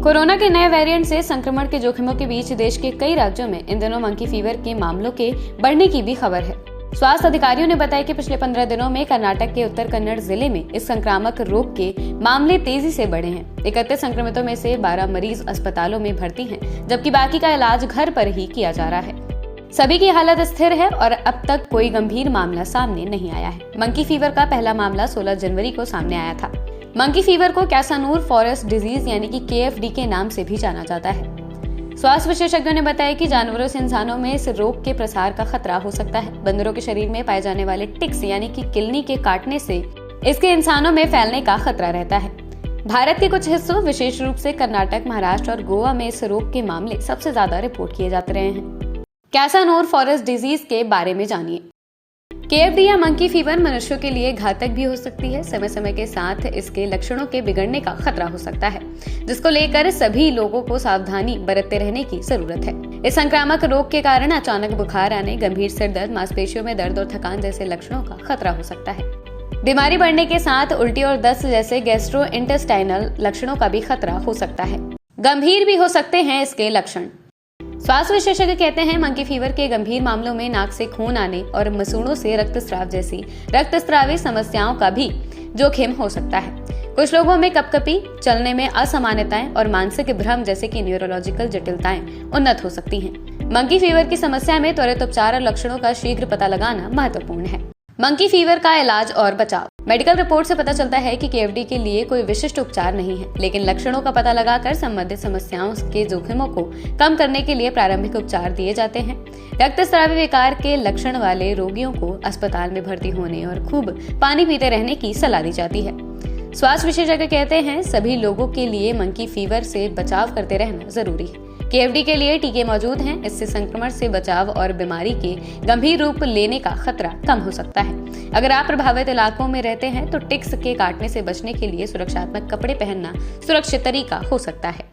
Corona के नए variant से संक्रमण के जोखिमों के बीच देश के कई राज्यों में इन दिनों मंकी फीवर के मामलों के बढ़ने की भी खबर है। स्वास्थ्य अधिकारियों ने बताया कि पिछले 15 दिनों में कर्नाटक के उत्तर कन्नड़ जिले में इस संक्रामक रोग के मामले तेजी से बढ़े हैं। 31 संक्रमितों में से 12 मरीज अस्पतालों में भर्ती हैं, जबकि बाकी का इलाज घर पर ही किया जा रहा है। सभी की हालत स्थिर है और अब तक कोई गंभीर मामला सामने नहीं आया है। मंकी फीवर का पहला मामला 16 जनवरी को सामने आया था। मंकी फीवर को कैसानूर फॉरेस्ट डिजीज यानी कि KFD के नाम से भी जाना जाता है। स्वास्थ्य विशेषज्ञों ने बताया कि जानवरों से इंसानों में इस रोग के प्रसार का खतरा हो सकता है। बंदरों के शरीर में पाए जाने वाले टिक्स यानी कि किलनी के काटने से इसके इंसानों में फैलने का खतरा रहता है। भारत के कुछ हिस्सों विशेष रूप से कर्नाटक, महाराष्ट्र और गोवा में इस रोग के मामले सबसे ज्यादा रिपोर्ट किए जाते रहे हैं। कैसानूर फॉरेस्ट डिजीज के बारे में जानिए। KFD या मंकी फीवर मनुष्यों के लिए घातक भी हो सकती है। समय समय के साथ इसके लक्षणों के बिगड़ने का खतरा हो सकता है, जिसको लेकर सभी लोगों को सावधानी बरतते रहने की जरूरत है। इस संक्रामक रोग के कारण अचानक बुखार आने, गंभीर सिर दर्द, मांसपेशियों में दर्द और थकान जैसे लक्षणों का खतरा हो सकता है। बीमारी बढ़ने के साथ उल्टी और दस्त जैसे गैस्ट्रोइंटेस्टाइनल लक्षणों का भी खतरा हो सकता है। गंभीर भी हो सकते हैं इसके लक्षण। स्वास्थ्य विशेषज्ञ कहते हैं मंकी फीवर के गंभीर मामलों में नाक से खून आने और मसूड़ों से रक्तस्राव जैसी रक्तस्रावी समस्याओं का भी जोखिम हो सकता है। कुछ लोगों में कपकपी, चलने में असामान्यताएं और मानसिक भ्रम जैसे कि न्यूरोलॉजिकल जटिलताएं उन्नत हो सकती हैं। मंकी फीवर की समस्या में त्वरित उपचार और लक्षणों का शीघ्र पता लगाना महत्वपूर्ण है। मंकी फीवर का इलाज और बचाव। मेडिकल रिपोर्ट से पता चलता है कि KFD के लिए कोई विशिष्ट उपचार नहीं है, लेकिन लक्षणों का पता लगाकर संबंधित समस्याओं के जोखिमों को कम करने के लिए प्रारंभिक उपचार दिए जाते हैं। रक्तस्रावी विकार के लक्षण वाले रोगियों को अस्पताल में भर्ती होने और खूब पानी पीते रहने की सलाह दी जाती है। स्वास्थ्य विशेषज्ञ कहते हैं सभी लोगों के लिए मंकी फीवर से बचाव करते रहना जरूरी है। KFD के लिए टीके मौजूद हैं। इससे संक्रमण से बचाव और बीमारी के गंभीर रूप लेने का खतरा कम हो सकता है। अगर आप प्रभावित इलाकों में रहते हैं तो टिक्स के काटने से बचने के लिए सुरक्षात्मक कपड़े पहनना सुरक्षित तरीका हो सकता है।